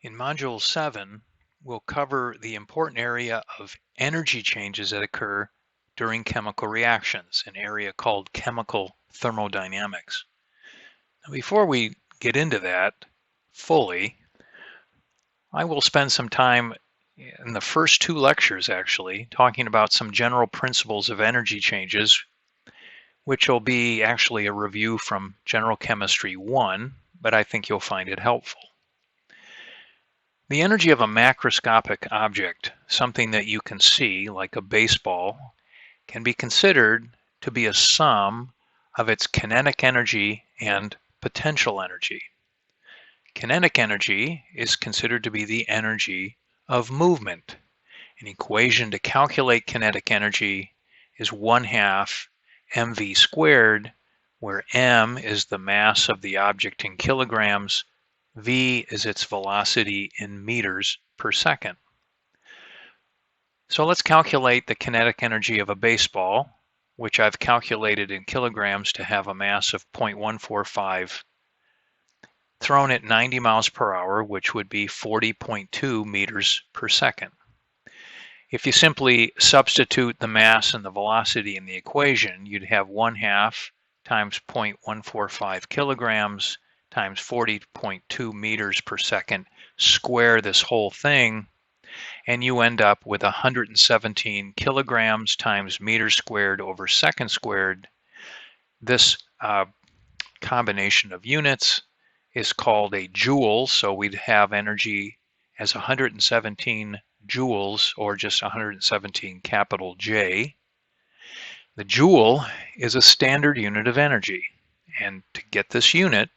In Module 7, we'll cover the important area of energy changes that occur during chemical reactions, an area called chemical thermodynamics. Now, before we get into that fully, I will spend some time in the first two lectures actually talking about some general principles of energy changes, which will be actually a review from General Chemistry 1, but I think you'll find it helpful. The energy of a macroscopic object, something that you can see, like a baseball, can be considered to be a sum of its kinetic energy and potential energy. Kinetic energy is considered to be the energy of movement. An equation to calculate kinetic energy is 1/2 mv squared, where m is the mass of the object in kilograms, v is its velocity in meters per second. So let's calculate the kinetic energy of a baseball, which I've calculated in kilograms to have a mass of 0.145, thrown at 90 miles per hour, which would be 40.2 meters per second. If you simply substitute the mass and the velocity in the equation, you'd have 1/2 times 0.145 kilograms times 40.2 meters per second, square this whole thing, and you end up with 117 kilograms times meters squared over second squared. This combination of units is called a joule, so we'd have energy as 117 joules, or just 117 capital J. The joule is a standard unit of energy, and to get this unit,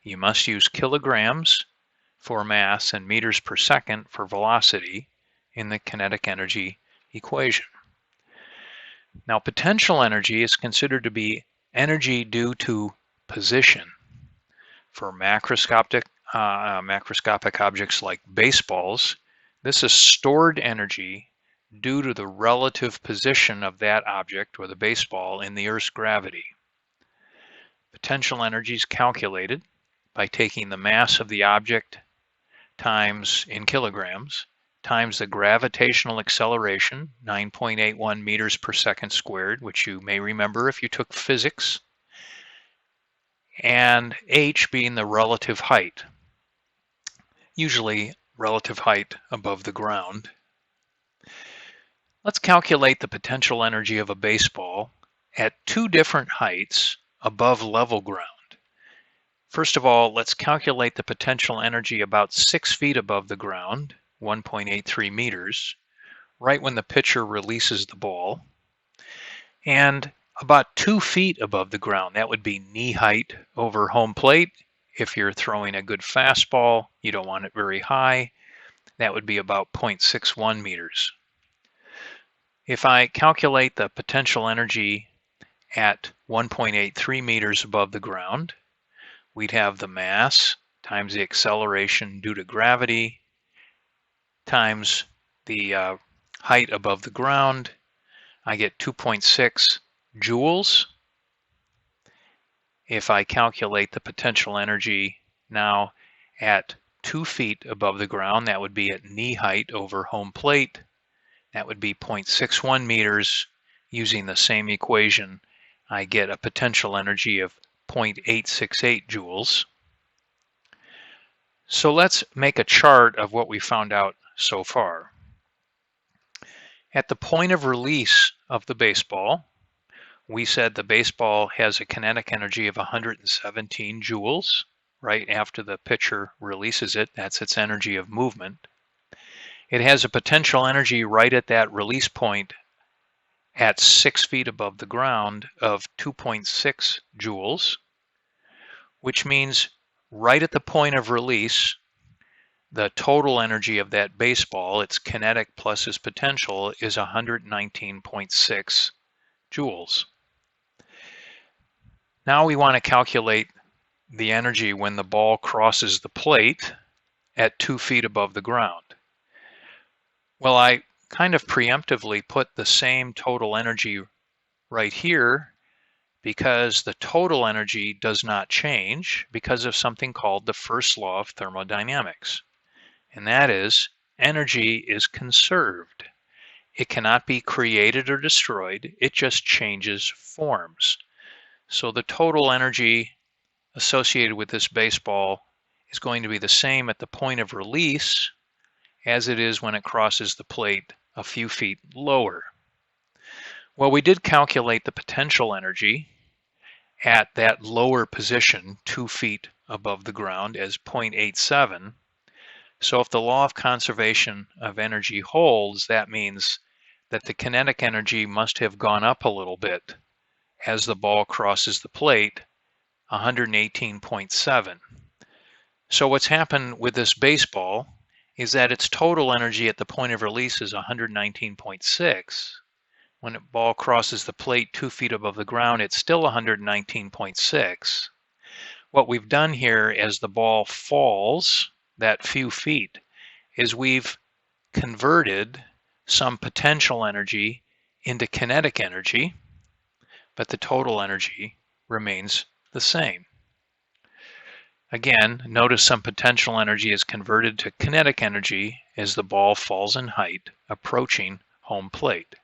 you must use kilograms for mass and meters per second for velocity in the kinetic energy equation. Now, potential energy is considered to be energy due to position. For macroscopic objects like baseballs, this is stored energy due to the relative position of that object, or the baseball, in the Earth's gravity. Potential energy is calculated by taking the mass of the object times, in kilograms, times the gravitational acceleration, 9.81 meters per second squared, which you may remember if you took physics, and h being the relative height, usually relative height above the ground. Let's calculate the potential energy of a baseball at two different heights above level ground. First of all, let's calculate the potential energy about 6 feet above the ground, 1.83 meters, right when the pitcher releases the ball, and about 2 feet above the ground. That would be knee height over home plate. If you're throwing a good fastball, you don't want it very high. That would be about 0.61 meters. If I calculate the potential energy at 1.83 meters above the ground, we'd have the mass times the acceleration due to gravity times the height above the ground. I get 2.6 joules. If I calculate the potential energy now at 2 feet above the ground, that would be at knee height over home plate. That would be 0.61 meters. Using the same equation, I get a potential energy of 0.868 joules. So let's make a chart of what we found out so far. At the point of release of the baseball, we said the baseball has a kinetic energy of 117 joules right after the pitcher releases it. That's its energy of movement. It has a potential energy right at that release point at 6 feet above the ground of 2.6 joules, which means right at the point of release, the total energy of that baseball, its kinetic plus its potential, is 119.6 joules. Now we want to calculate the energy when the ball crosses the plate at 2 feet above the ground. Well, I kind of preemptively put the same total energy right here because the total energy does not change because of something called the First Law of Thermodynamics. and that is energy is conserved. It cannot be created or destroyed, it just changes forms. So the total energy associated with this baseball is going to be the same at the point of release as it is when it crosses the plate a few feet lower. Well, we did calculate the potential energy at that lower position, 2 feet above the ground, as 0.87. So if the law of conservation of energy holds, that means that the kinetic energy must have gone up a little bit as the ball crosses the plate, 118.7. So what's happened with this baseball is that its total energy at the point of release is 119.6. When the ball crosses the plate 2 feet above the ground, it's still 119.6. What we've done here as the ball falls that few feet is we've converted some potential energy into kinetic energy, but the total energy remains the same. Again, notice some potential energy is converted to kinetic energy as the ball falls in height, approaching home plate.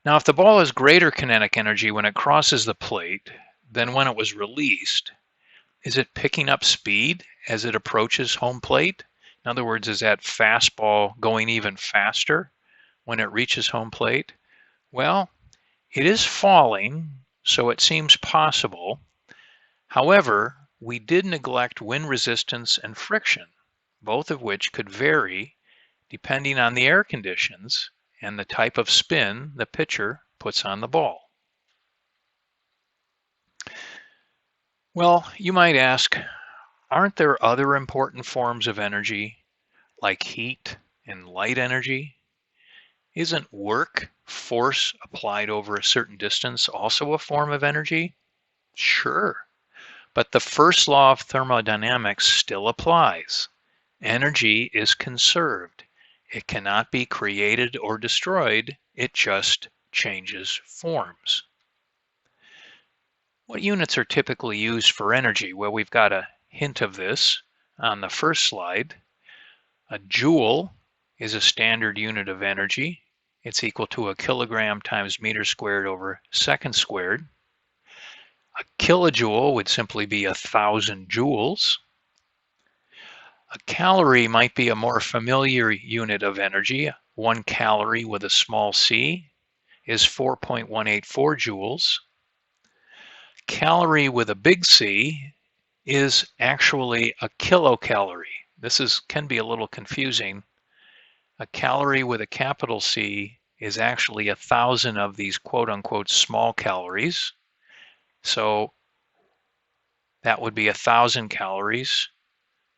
Now, if the ball has greater kinetic energy when it crosses the plate than when it was released, is it picking up speed as it approaches home plate? In other words, is that fastball going even faster when it reaches home plate? Well, it is falling, so it seems possible. However, we did neglect wind resistance and friction, both of which could vary depending on the air conditions and the type of spin the pitcher puts on the ball. Well, you might ask, aren't there other important forms of energy like heat and light energy? Isn't work, force applied over a certain distance, also a form of energy? Sure, but the first law of thermodynamics still applies. Energy is conserved. It cannot be created or destroyed, it just changes forms. What units are typically used for energy? Well, we've got a hint of this on the first slide. A joule is a standard unit of energy. It's equal to a kilogram times meter squared over second squared. A kilojoule would simply be 1,000 joules. A calorie might be a more familiar unit of energy. 1 calorie with a small c is 4.184 joules. Calorie with a big C is actually a kilocalorie. This can be a little confusing. A calorie with a capital C is actually 1,000 of these quote-unquote small calories. So that would be 1,000 calories.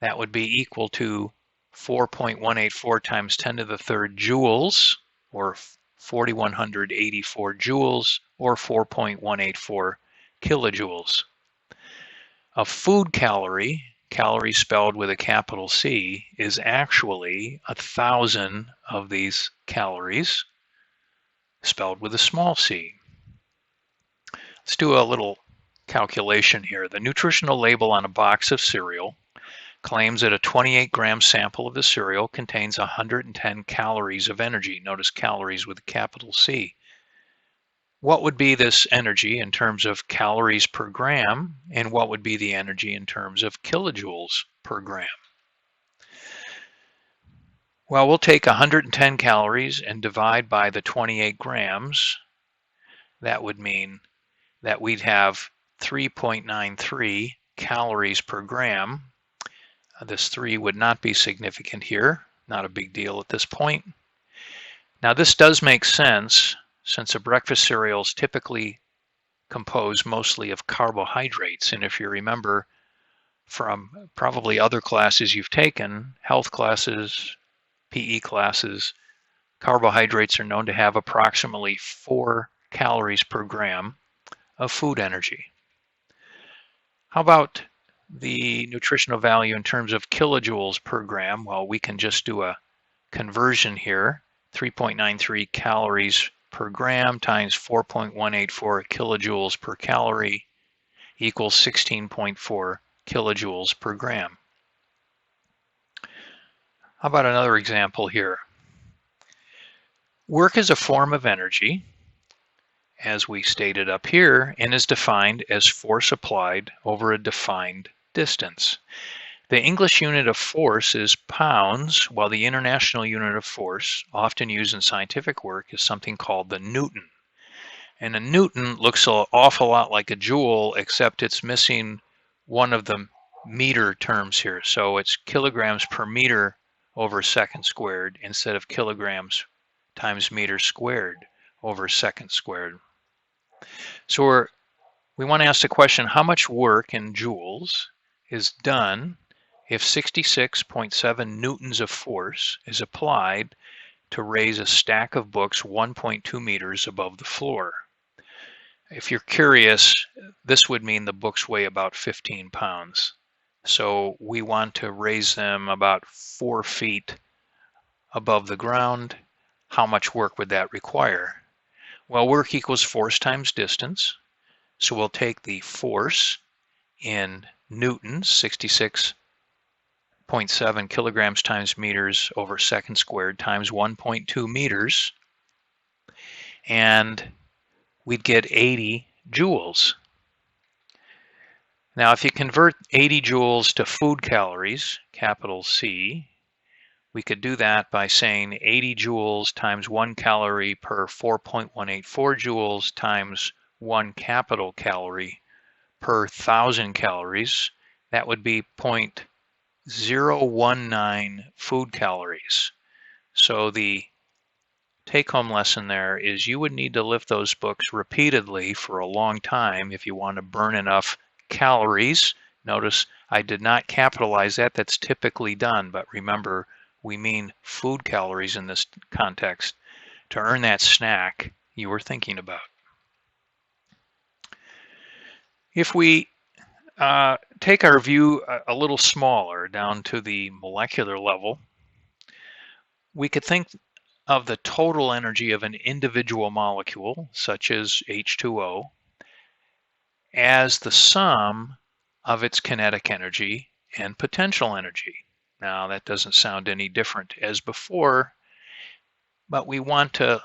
That would be equal to 4.184 times 10 to the third joules, or 4,184 joules, or 4.184 kilojoules. A food calorie, calorie spelled with a capital C, is actually 1,000 of these calories spelled with a small c. Let's do a little calculation here. The nutritional label on a box of cereal claims that a 28-gram sample of the cereal contains 110 calories of energy. Notice calories with a capital C. What would be this energy in terms of calories per gram, and what would be the energy in terms of kilojoules per gram? Well, we'll take 110 calories and divide by the 28 grams. That would mean that we'd have 3.93 calories per gram. This 3 would not be significant here, not a big deal at this point. Now this does make sense, since a breakfast cereal is typically composed mostly of carbohydrates. And if you remember from probably other classes you've taken, health classes, PE classes, carbohydrates are known to have approximately 4 calories per gram of food energy. How about the nutritional value in terms of kilojoules per gram? Well, we can just do a conversion here. 3.93 calories per gram times 4.184 kilojoules per calorie equals 16.4 kilojoules per gram. How about another example here? Work is a form of energy, as we stated up here, and is defined as force applied over a defined distance. The English unit of force is pounds, while the international unit of force, often used in scientific work, is something called the Newton. And a Newton looks an awful lot like a joule, except it's missing one of the meter terms here. So it's kilograms per meter over second squared instead of kilograms times meter squared over second squared. So we want to ask the question, how much work in joules is done if 66.7 newtons of force is applied to raise a stack of books 1.2 meters above the floor? If you're curious, this would mean the books weigh about 15 pounds. So we want to raise them about 4 feet above the ground. How much work would that require? Well, work equals force times distance. So we'll take the force in newtons, 66.7 kilograms times meters over second squared times 1.2 meters, and we'd get 80 joules. Now, if you convert 80 joules to food calories, capital C, we could do that by saying 80 joules times 1 calorie per 4.184 joules times 1 capital calorie per 1,000 calories. That would be 0.019 food calories. So the take-home lesson there is you would need to lift those books repeatedly for a long time if you want to burn enough calories. Notice I did not capitalize that. That's typically done, but remember, we mean food calories in this context to earn that snack you were thinking about. If we take our view a little smaller, down to the molecular level, we could think of the total energy of an individual molecule, such as H2O, as the sum of its kinetic energy and potential energy. Now, that doesn't sound any different as before, but we want to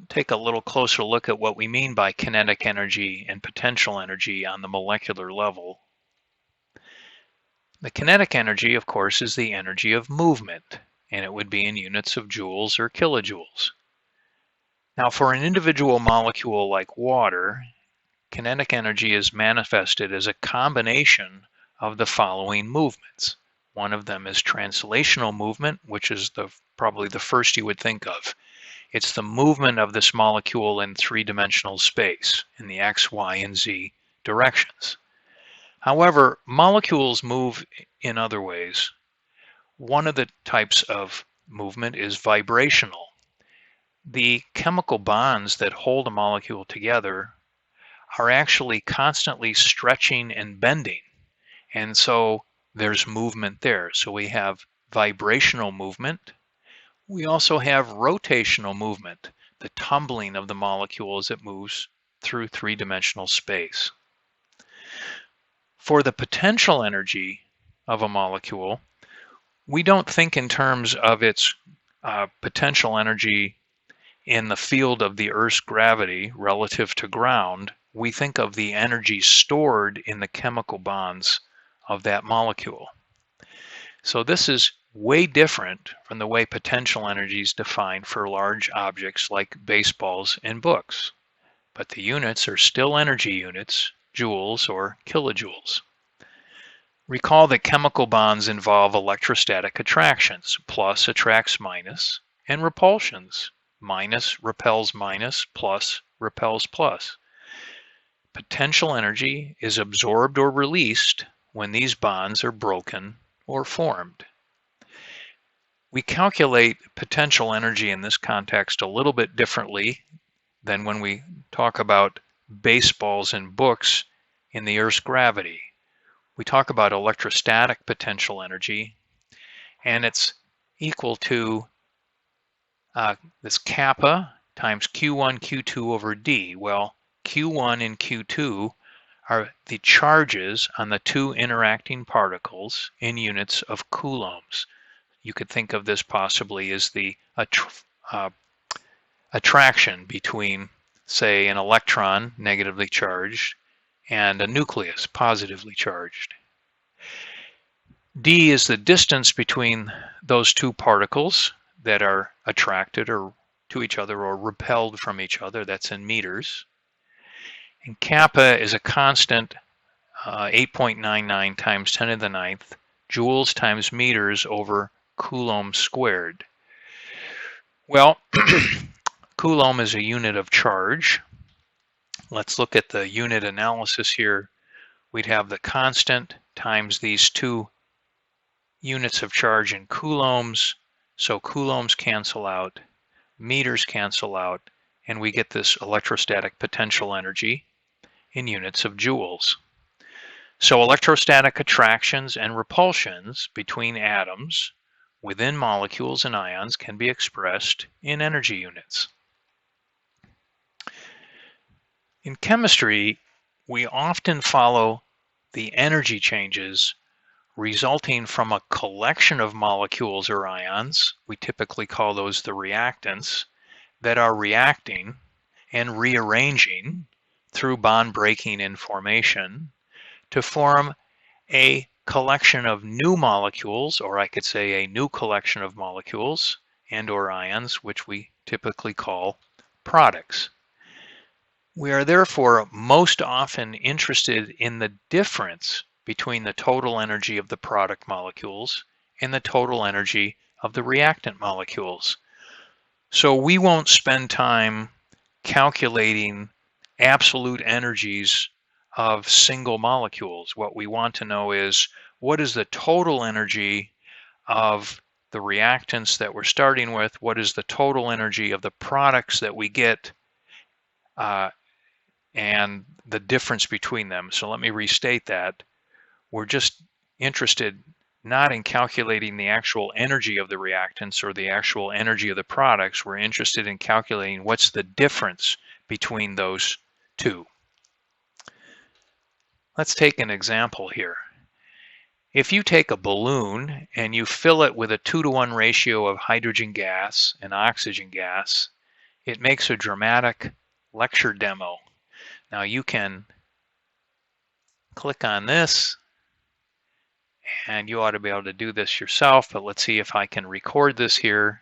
take a little closer look at what we mean by kinetic energy and potential energy on the molecular level. The kinetic energy, of course, is the energy of movement, and it would be in units of joules or kilojoules. Now, for an individual molecule like water, kinetic energy is manifested as a combination of the following movements. One of them is translational movement, which is probably the first you would think of. It's the movement of this molecule in three-dimensional space in the x, y, and z directions. However, molecules move in other ways. One of the types of movement is vibrational. The chemical bonds that hold a molecule together are actually constantly stretching and bending, and so there's movement there. So we have vibrational movement. We also have rotational movement, the tumbling of the molecule as it moves through three-dimensional space. For the potential energy of a molecule, we don't think in terms of its potential energy in the field of the Earth's gravity relative to ground. We think of the energy stored in the chemical bonds of that molecule. So this is way different from the way potential energy is defined for large objects like baseballs and books. But the units are still energy units, joules or kilojoules. Recall that chemical bonds involve electrostatic attractions. Plus attracts minus, and repulsions. Minus repels minus, plus repels plus. Potential energy is absorbed or released when these bonds are broken or formed. We calculate potential energy in this context a little bit differently than when we talk about baseballs and books in the Earth's gravity. We talk about electrostatic potential energy, and it's equal to this kappa times Q1, Q2 over D. Well, Q1 and Q2 are the charges on the two interacting particles in units of coulombs. You could think of this possibly as the attraction between, say, an electron, negatively charged, and a nucleus, positively charged. D is the distance between those two particles that are attracted or to each other or repelled from each other. That's in meters. And kappa is a constant, 8.99 times 10 to the 9th joules times meters over coulomb squared. Well, coulomb is a unit of charge. Let's look at the unit analysis here. We'd have the constant times these two units of charge in coulombs. So coulombs cancel out, meters cancel out, and we get this electrostatic potential energy in units of joules. So electrostatic attractions and repulsions between atoms within molecules and ions can be expressed in energy units. In chemistry, we often follow the energy changes resulting from a collection of molecules or ions, we typically call those the reactants, that are reacting and rearranging through bond breaking and formation to form a collection of new molecules, or I could say a new collection of molecules and or ions, which we typically call products. We are therefore most often interested in the difference between the total energy of the product molecules and the total energy of the reactant molecules. So we won't spend time calculating absolute energies of single molecules. What we want to know is what is the total energy of the reactants that we're starting with, what is the total energy of the products that we get, and the difference between them. So let me restate that. We're just interested not in calculating the actual energy of the reactants or the actual energy of the products. We're interested in calculating what's the difference between those two. Let's take an example here. If you take a balloon and you fill it with a 2-to-1 ratio of hydrogen gas and oxygen gas, it makes a dramatic lecture demo. Now you can click on this, and you ought to be able to do this yourself, but let's see if I can record this here.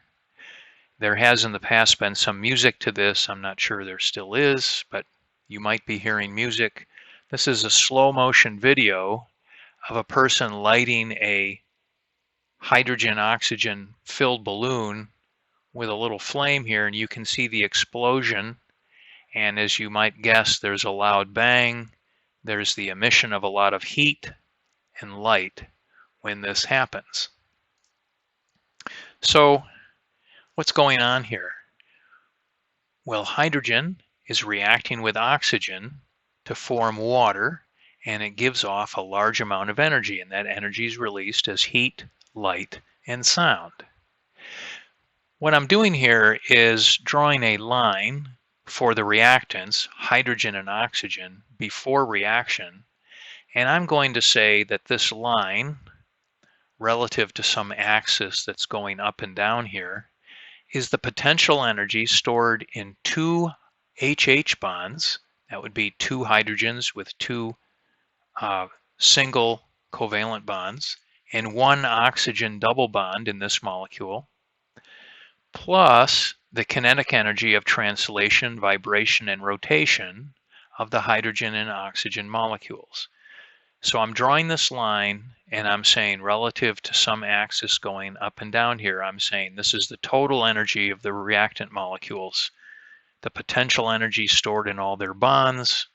There has in the past been some music to this. I'm not sure there still is, but you might be hearing music. This is a slow motion video of a person lighting a hydrogen oxygen filled balloon with a little flame here, and you can see the explosion. And as you might guess, there's a loud bang. There's the emission of a lot of heat and light when this happens. So what's going on here? Well, hydrogen is reacting with oxygen to form water, and it gives off a large amount of energy, and that energy is released as heat, light, and sound. What I'm doing here is drawing a line for the reactants, hydrogen and oxygen, before reaction, and I'm going to say that this line, relative to some axis that's going up and down here, is the potential energy stored in two HH bonds. That would be two hydrogens with two single covalent bonds, and one oxygen double bond in this molecule, plus the kinetic energy of translation, vibration, and rotation of the hydrogen and oxygen molecules. So I'm drawing this line, and I'm saying relative to some axis going up and down here, I'm saying this is the total energy of the reactant molecules, the potential energy stored in all their bonds,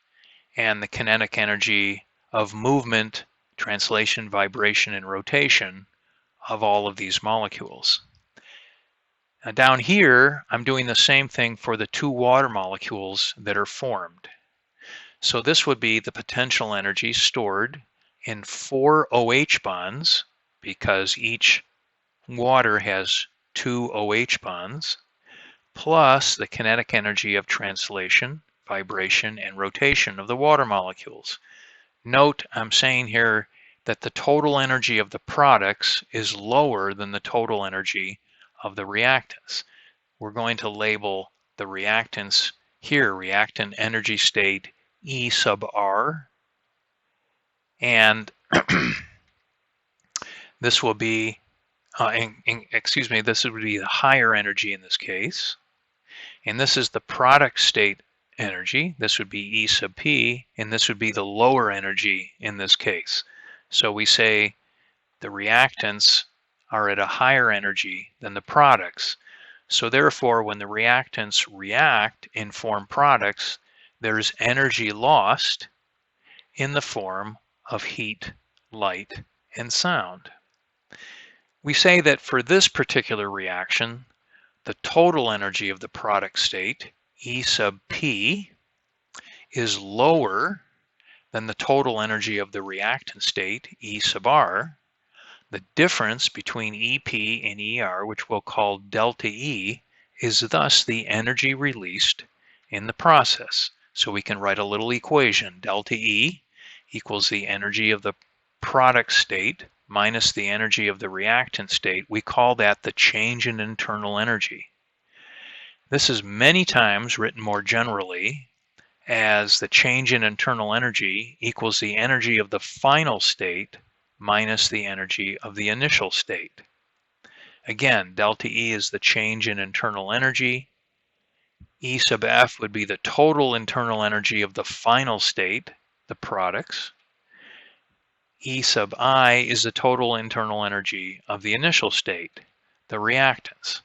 and the kinetic energy of movement, translation, vibration, and rotation of all of these molecules. Now down here, I'm doing the same thing for the two water molecules that are formed. So this would be the potential energy stored in 4 OH bonds, because each water has 2 OH bonds, plus the kinetic energy of translation, vibration, and rotation of the water molecules. Note, I'm saying here that the total energy of the products is lower than the total energy of the reactants. We're going to label the reactants here, reactant energy state E sub R, and this will be, this would be the higher energy in this case, and this is the product state energy. This would be E sub P, and this would be the lower energy in this case. So we say the reactants are at a higher energy than the products. So therefore, when the reactants react and form products, there's energy lost in the form of heat, light, and sound. We say that for this particular reaction, the total energy of the product state, E sub P, is lower than the total energy of the reactant state, E sub R. The difference between EP and ER, which we'll call delta E, is thus the energy released in the process. So we can write a little equation. Delta E equals the energy of the product state minus the energy of the reactant state. We call that the change in internal energy. This is many times written more generally as the change in internal energy equals the energy of the final state minus the energy of the initial state. Again, delta E is the change in internal energy. E sub F would be the total internal energy of the final state, the products. E sub I is the total internal energy of the initial state, the reactants.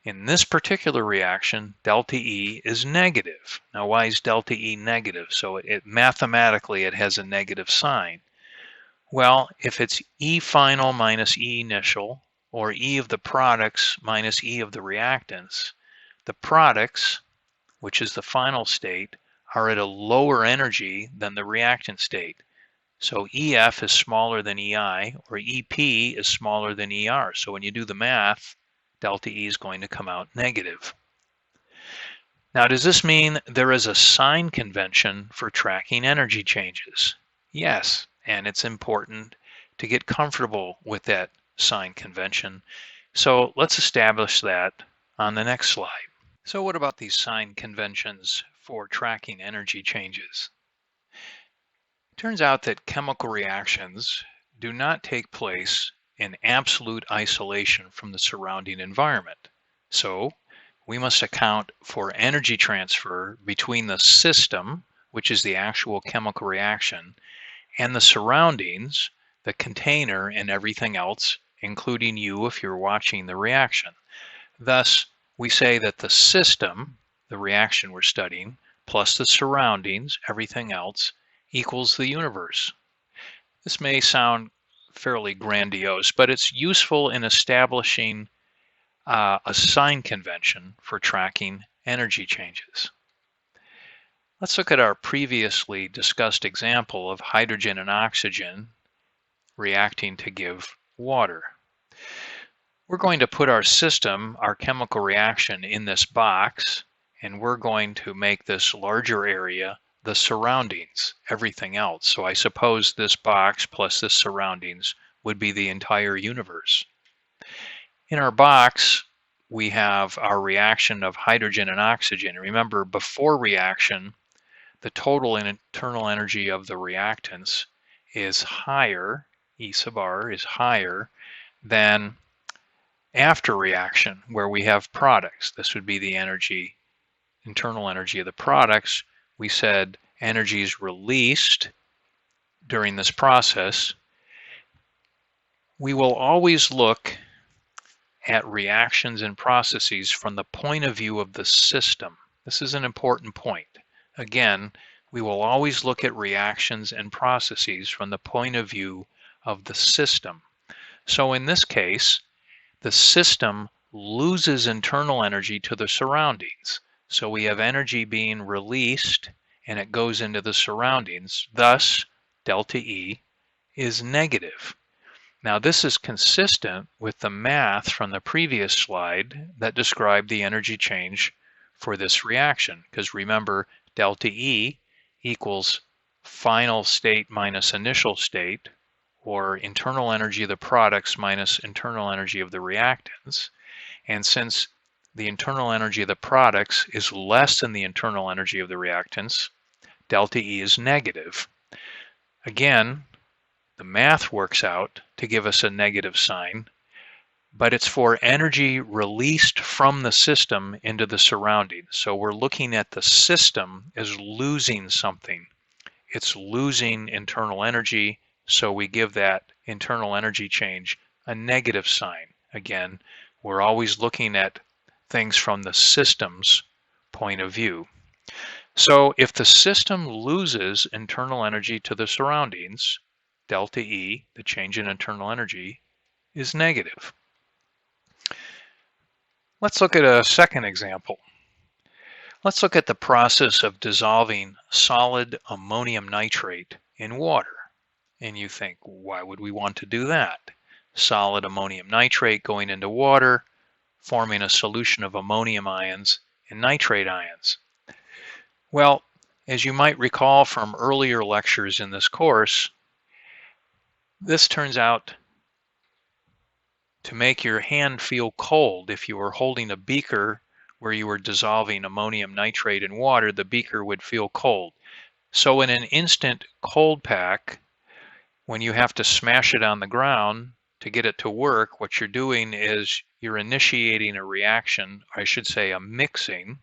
In this particular reaction, delta E is negative. Now, why is delta E negative? So mathematically it has a negative sign. Well, if it's E final minus E initial, or E of the products minus E of the reactants, the products, which is the final state, are at a lower energy than the reactant state. So EF is smaller than EI, or EP is smaller than ER. So when you do the math, delta E is going to come out negative. Now, does this mean there is a sign convention for tracking energy changes? Yes, and it's important to get comfortable with that sign convention. So let's establish that on the next slide. So what about these sign conventions for tracking energy changes? It turns out that chemical reactions do not take place in absolute isolation from the surrounding environment. So we must account for energy transfer between the system, which is the actual chemical reaction, and the surroundings, the container, and everything else, including you if you're watching the reaction. Thus, we say that the system, the reaction we're studying, plus the surroundings, everything else, equals the universe. This may sound fairly grandiose, but it's useful in establishing a sign convention for tracking energy changes. Let's look at our previously discussed example of hydrogen and oxygen reacting to give water. We're going to put our system, our chemical reaction, in this box, and we're going to make this larger area the surroundings, everything else. So I suppose this box plus this surroundings would be the entire universe. In our box, we have our reaction of hydrogen and oxygen. Remember, before reaction, the total internal energy of the reactants is higher, E sub R is higher than after reaction, where we have products. This would be the energy, internal energy of the products. We said energy is released during this process. We will always look at reactions and processes from the point of view of the system. This is an important point. Again, we will always look at reactions and processes from the point of view of the system. So in this case, the system loses internal energy to the surroundings. So we have energy being released and it goes into the surroundings. Thus, delta E is negative. Now this is consistent with the math from the previous slide that described the energy change for this reaction. Because remember, delta E equals final state minus initial state, or internal energy of the products minus internal energy of the reactants. And since the internal energy of the products is less than the internal energy of the reactants, deltaE is negative. Again, the math works out to give us a negative sign, but it's for energy released from the system into the surroundings. So we're looking at the system as losing something. It's losing internal energy, so we give that internal energy change a negative sign. Again, we're always looking at things from the system's point of view. So if the system loses internal energy to the surroundings, deltaE, the change in internal energy, is negative. Let's look at a second example. Let's look at the process of dissolving solid ammonium nitrate in water. And you think, why would we want to do that? Solid ammonium nitrate going into water, forming a solution of ammonium ions and nitrate ions. Well, as you might recall from earlier lectures in this course, this turns out to make your hand feel cold. If you were holding a beaker where you were dissolving ammonium nitrate in water, the beaker would feel cold. So in an instant cold pack, when you have to smash it on the ground to get it to work, what you're doing is you're initiating a reaction, I should say a mixing,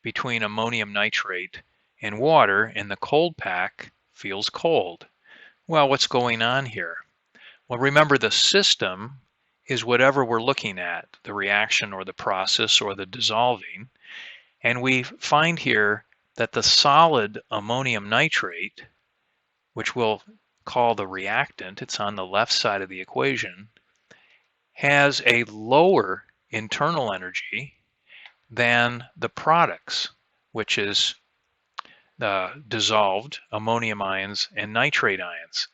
between ammonium nitrate and water, and the cold pack feels cold. Well, what's going on here? Well, remember, the system is whatever we're looking at, the reaction or the process or the dissolving. And we find here that the solid ammonium nitrate, which we'll call the reactant, it's on the left side of the equation, has a lower internal energy than the products, which is the dissolved ammonium ions and nitrate ions.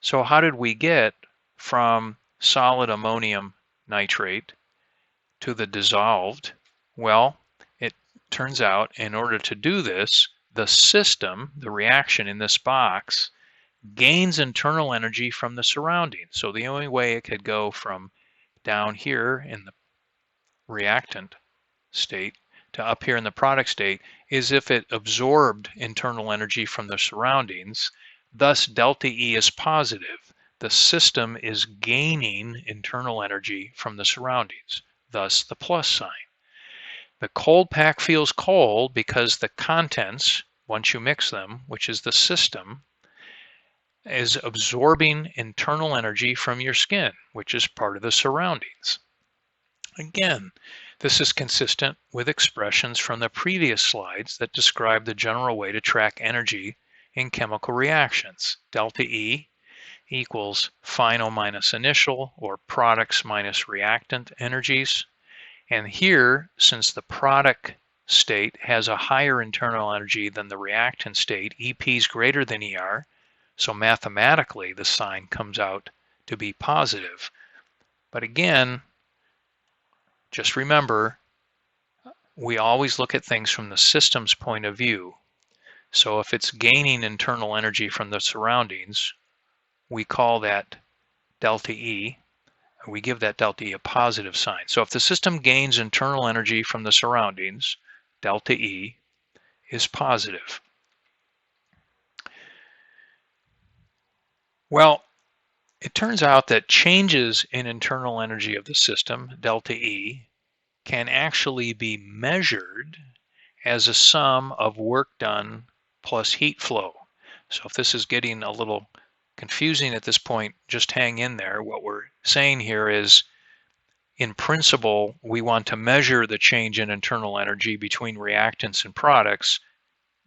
So how did we get from solid ammonium nitrate to the dissolved? Well, it turns out in order to do this, the system, the reaction in this box, gains internal energy from the surroundings. So the only way it could go from down here in the reactant state to up here in the product state is if it absorbed internal energy from the surroundings. Thus, deltaE is positive. The system is gaining internal energy from the surroundings, thus the plus sign. The cold pack feels cold because the contents, once you mix them, which is the system, is absorbing internal energy from your skin, which is part of the surroundings. Again, this is consistent with expressions from the previous slides that describe the general way to track energy in chemical reactions. deltaE equals final minus initial, or products minus reactant energies. And here, since the product state has a higher internal energy than the reactant state, EP is greater than ER, so mathematically the sign comes out to be positive. But again, just remember, we always look at things from the system's point of view. So if it's gaining internal energy from the surroundings, we call that deltaE, we give that deltaE a positive sign. So if the system gains internal energy from the surroundings, deltaE is positive. Well, it turns out that changes in internal energy of the system, deltaE, can actually be measured as a sum of work done plus heat flow. So if this is getting a little confusing at this point, just hang in there. What we're saying here is, in principle, we want to measure the change in internal energy between reactants and products.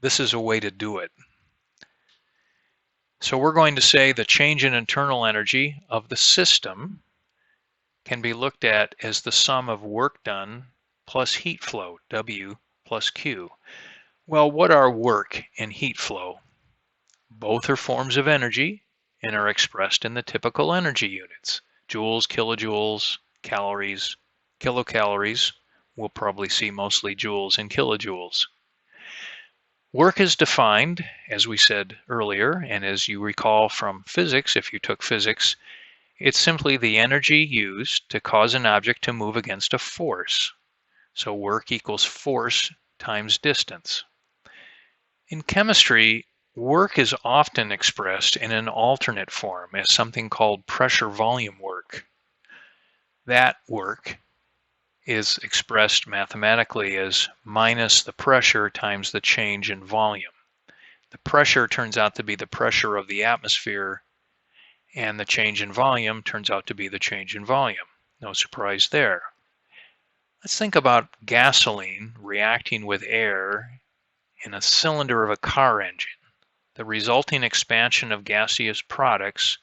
This is a way to do it. So we're going to say the change in internal energy of the system can be looked at as the sum of work done plus heat flow, W plus Q. Well, what are work and heat flow? Both are forms of energy and are expressed in the typical energy units: joules, kilojoules, calories, kilocalories. We'll probably see mostly joules and kilojoules. Work is defined, as we said earlier, and as you recall from physics, if you took physics, it's simply the energy used to cause an object to move against a force. So work equals force times distance. In chemistry, work is often expressed in an alternate form as something called pressure volume work. That work is expressed mathematically as minus the pressure times the change in volume. The pressure turns out to be the pressure of the atmosphere, and the change in volume turns out to be the change in volume. No surprise there. Let's think about gasoline reacting with air in a cylinder of a car engine. The resulting expansion of gaseous products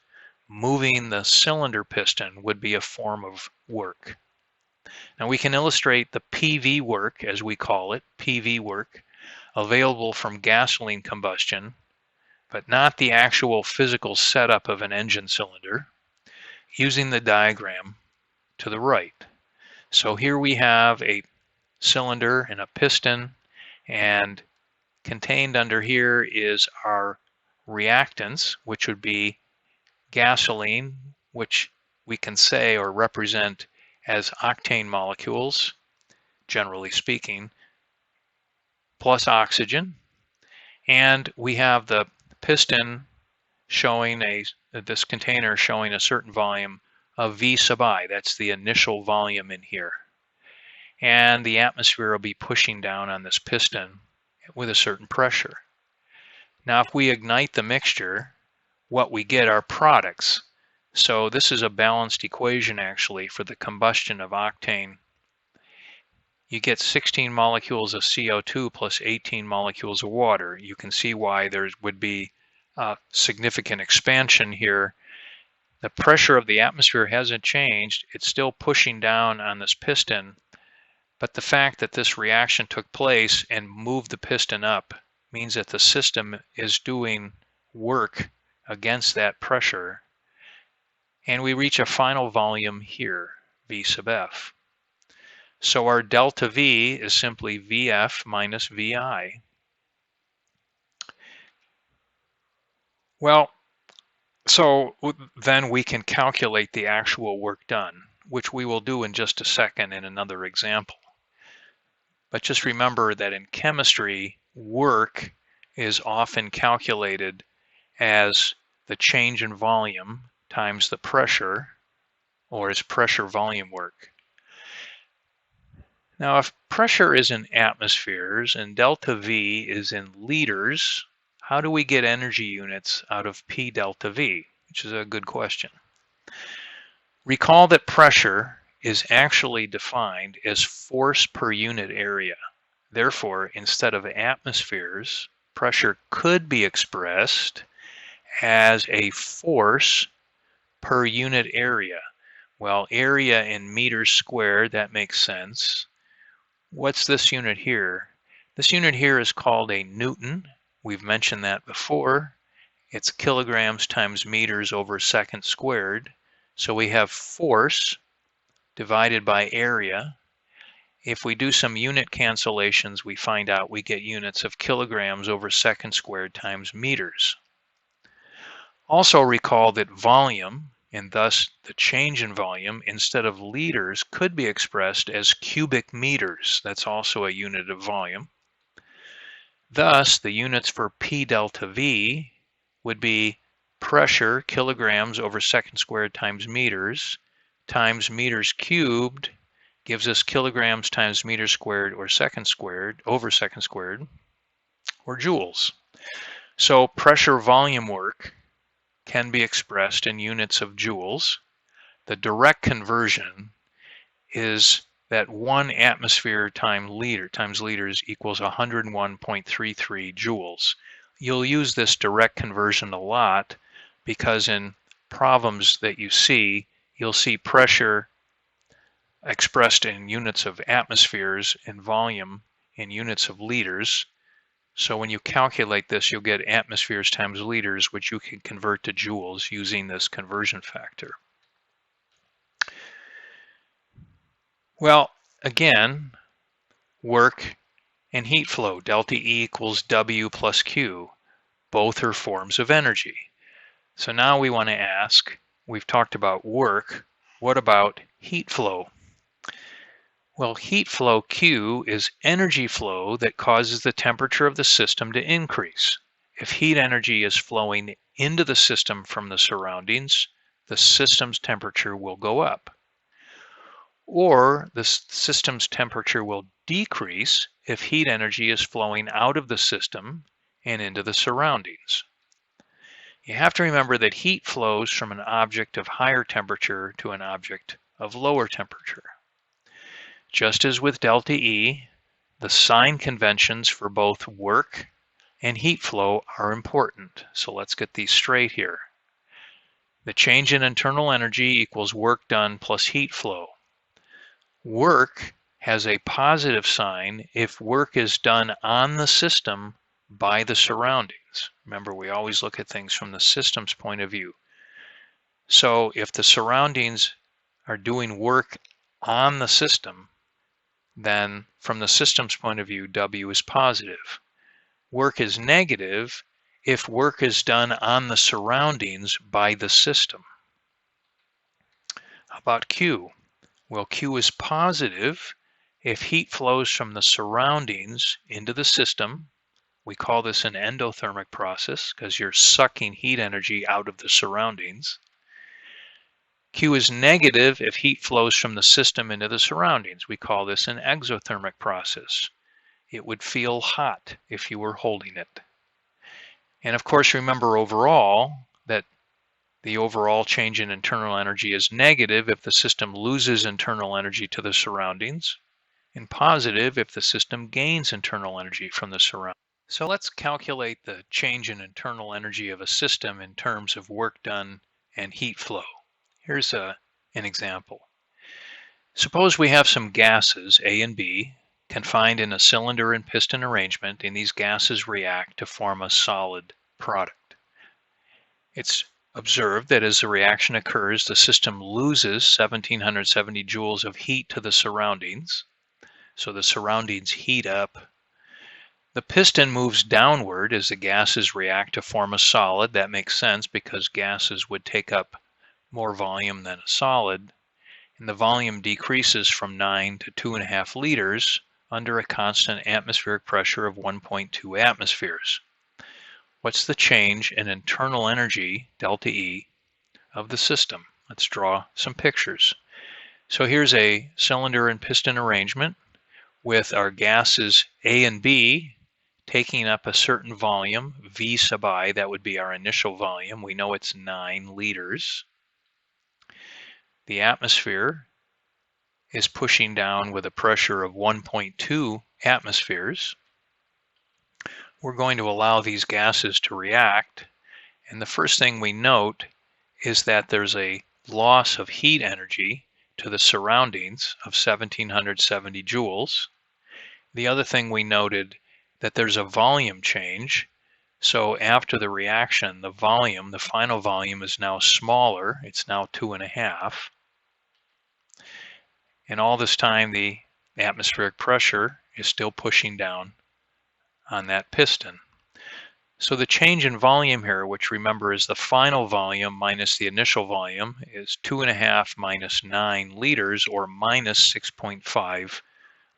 moving the cylinder piston would be a form of work. Now we can illustrate the PV work, as we call it, PV work, available from gasoline combustion, but not the actual physical setup of an engine cylinder, using the diagram to the right. So here we have a cylinder and a piston, and contained under here is our reactants, which would be gasoline, which we can say or represent as octane molecules, generally speaking, plus oxygen. And we have the piston showing this container showing a certain volume of V sub I. That's the initial volume in here. And the atmosphere will be pushing down on this piston with a certain pressure. Now, if we ignite the mixture, what we get are products. So this is a balanced equation actually for the combustion of octane. You get 16 molecules of CO2 plus 18 molecules of water. You can see why there would be a significant expansion here. The pressure of the atmosphere hasn't changed. It's still pushing down on this piston, but the fact that this reaction took place and moved the piston up means that the system is doing work against that pressure. And we reach a final volume here, V sub F. So our delta V is simply Vf minus Vi. Well, so then we can calculate the actual work done, which we will do in just a second in another example. But just remember that in chemistry, work is often calculated as the change in volume times the pressure, or as pressure volume work. Now, if pressure is in atmospheres and delta V is in liters, how do we get energy units out of P delta V? Which is a good question. Recall that pressure is actually defined as force per unit area. Therefore, instead of atmospheres, pressure could be expressed as a force per unit area. Well, area in meters squared, that makes sense. What's this unit here? This unit here is called a Newton. We've mentioned that before. It's kilograms times meters over second squared. So we have force divided by area. If we do some unit cancellations, we find out we get units of kilograms over second squared times meters. Also recall that volume, and thus the change in volume, instead of liters, could be expressed as cubic meters. That's also a unit of volume. Thus, the units for P delta V would be pressure, kilograms over second squared times meters cubed gives us kilograms times meters squared or second squared over second squared, or joules. So pressure volume work can be expressed in units of joules. The direct conversion is that 1 atmosphere times liters equals 101.33 joules. You'll use this direct conversion a lot because in problems that you see, you'll see pressure expressed in units of atmospheres and volume in units of liters. So when you calculate this, you'll get atmospheres times liters, which you can convert to joules using this conversion factor. Well, again, work and heat flow, delta E equals W plus Q. Both are forms of energy. So now we want to ask, we've talked about work, what about heat flow? Well, heat flow, Q, is energy flow that causes the temperature of the system to increase. If heat energy is flowing into the system from the surroundings, the system's temperature will go up. Or the system's temperature will decrease if heat energy is flowing out of the system and into the surroundings. You have to remember that heat flows from an object of higher temperature to an object of lower temperature. Just as with delta E, the sign conventions for both work and heat flow are important. So let's get these straight here. The change in internal energy equals work done plus heat flow. Work has a positive sign if work is done on the system by the surroundings. Remember, we always look at things from the system's point of view. So if the surroundings are doing work on the system, then from the system's point of view, W is positive. Work is negative if work is done on the surroundings by the system. How about Q? Well, Q is positive if heat flows from the surroundings into the system. We call this an endothermic process because you're sucking heat energy out of the surroundings. Q is negative if heat flows from the system into the surroundings. We call this an exothermic process. It would feel hot if you were holding it. And of course, remember overall that the overall change in internal energy is negative if the system loses internal energy to the surroundings, and positive if the system gains internal energy from the surroundings. So let's calculate the change in internal energy of a system in terms of work done and heat flow. Here's an example. Suppose we have some gases, A and B, confined in a cylinder and piston arrangement, and these gases react to form a solid product. It's observed that as the reaction occurs, the system loses 1770 joules of heat to the surroundings. So the surroundings heat up. The piston moves downward as the gases react to form a solid. That makes sense because gases would take up more volume than a solid. And the volume decreases from 9 to 2.5 liters under a constant atmospheric pressure of 1.2 atmospheres. What's the change in internal energy, delta E, of the system? Let's draw some pictures. So here's a cylinder and piston arrangement with our gases A and B taking up a certain volume, V sub I, that would be our initial volume. We know it's 9 liters. The atmosphere is pushing down with a pressure of 1.2 atmospheres. We're going to allow these gases to react, and the first thing we note is that there's a loss of heat energy to the surroundings of 1770 joules. The other thing we noted that there's a volume change. So after the reaction, the volume, the final volume is now smaller. It's now 2.5. And all this time, the atmospheric pressure is still pushing down on that piston. So the change in volume here, which remember is the final volume minus the initial volume, is 2.5 minus 9 liters, or minus 6.5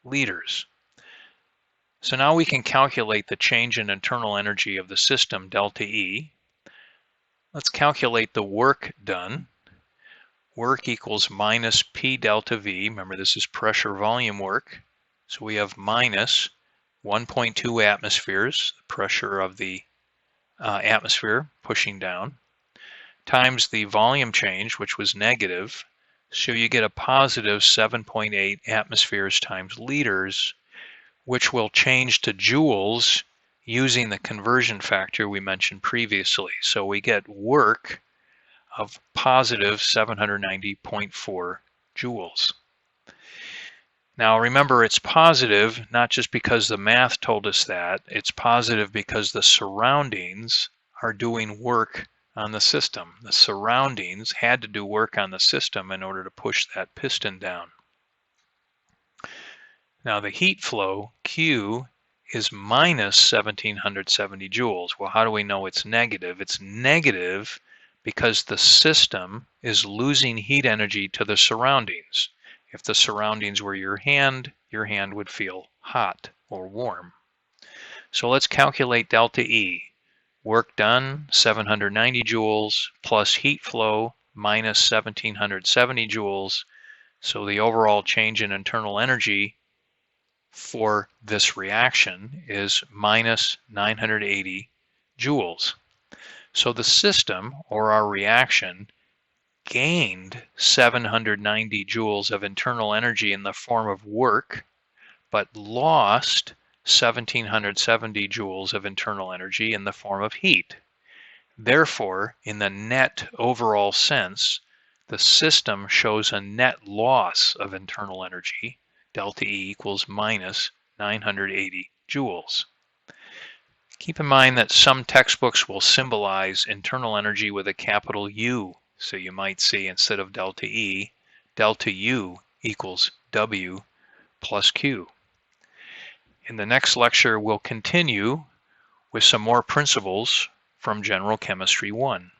liters. So now we can calculate the change in internal energy of the system, delta E. Let's calculate the work done. Work equals minus P delta V. Remember, this is pressure volume work. So we have minus 1.2 atmospheres, the pressure of the atmosphere pushing down, times the volume change, which was negative. So you get a positive 7.8 atmospheres times liters, which will change to joules using the conversion factor we mentioned previously. So we get work of positive 790.4 joules. Now remember, it's positive not just because the math told us that, it's positive because the surroundings are doing work on the system. The surroundings had to do work on the system in order to push that piston down. Now the heat flow, Q, is minus 1770 joules. Well, how do we know it's negative? It's negative because the system is losing heat energy to the surroundings. If the surroundings were your hand would feel hot or warm. So let's calculate deltaE. Work done, 790 joules, plus heat flow, minus 1770 joules. So the overall change in internal energy for this reaction is minus 980 joules. So the system, or our reaction, gained 790 joules of internal energy in the form of work, but lost 1770 joules of internal energy in the form of heat. Therefore, in the net overall sense, the system shows a net loss of internal energy. deltaE equals minus 980 joules. Keep in mind that some textbooks will symbolize internal energy with a capital U. So you might see, instead of deltaE, delta U equals W plus Q. In the next lecture, we'll continue with some more principles from General Chemistry 1.